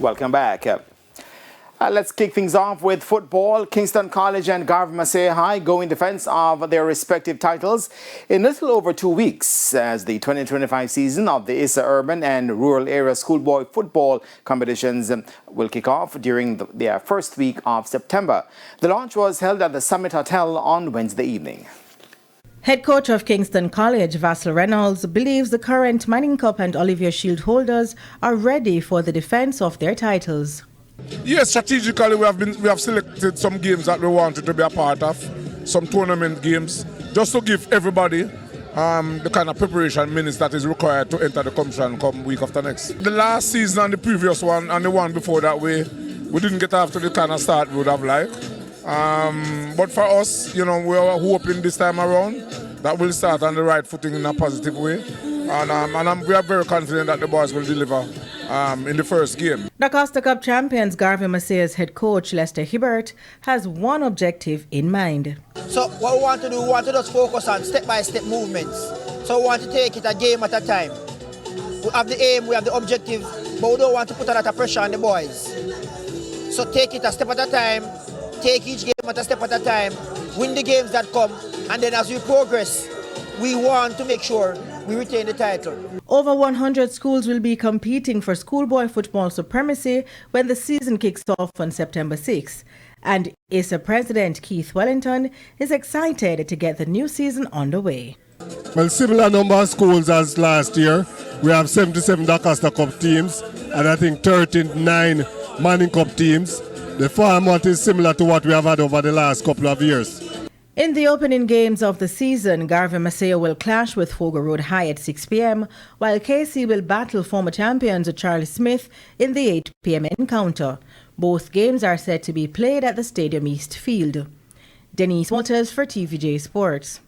Welcome back. Let's kick things off with football. Kingston College and Garvey Maceo High go in defence of their respective titles in little over 2 weeks as the 2025 season of the ISA Urban and Rural Area Schoolboy Football competitions will kick off during their first week of September. The launch was held at the Summit Hotel on Wednesday evening. Head coach of Kingston College, Vassal Reynolds, believes the current Manning Cup and Olivier Shield holders are ready for the defence of their titles. Yes, strategically we have selected some games that we wanted to be a part of, some tournament games, just to give everybody the kind of preparation minutes that is required to enter the competition come week after next. The last season and the previous one and the one before that we didn't get after the kind of start we would have liked. But for us, we are hoping this time around that we'll start on the right footing in a positive way. And we are very confident that the boys will deliver in the first game. DaCosta Cup champions Garvey Maceo's head coach Lester Hibbert has one objective in mind. So what we want to do, we want to just focus on step-by-step movements. So we want to take it a game at a time. We have the aim, we have the objective, but we don't want to put a lot of pressure on the boys. So take it a step at a time, take each game at a step at a time, win the games that come, and then as we progress, we want to make sure we retain the title. Over 100 schools will be competing for schoolboy football supremacy when the season kicks off on September 6th. And ISA President Keith Wellington is excited to get the new season underway. Well, similar number of schools as last year. We have 77 DaCosta Cup teams and I think 39 Manning Cup teams. The format is similar to what we have had over the last couple of years. In the opening games of the season, Garvey Maceo will clash with Fogo Road High at 6 p.m, while KC will battle former champions Charlie Smith in the 8 p.m. encounter. Both games are set to be played at the Stadium East Field. Denise Waters for TVJ Sports.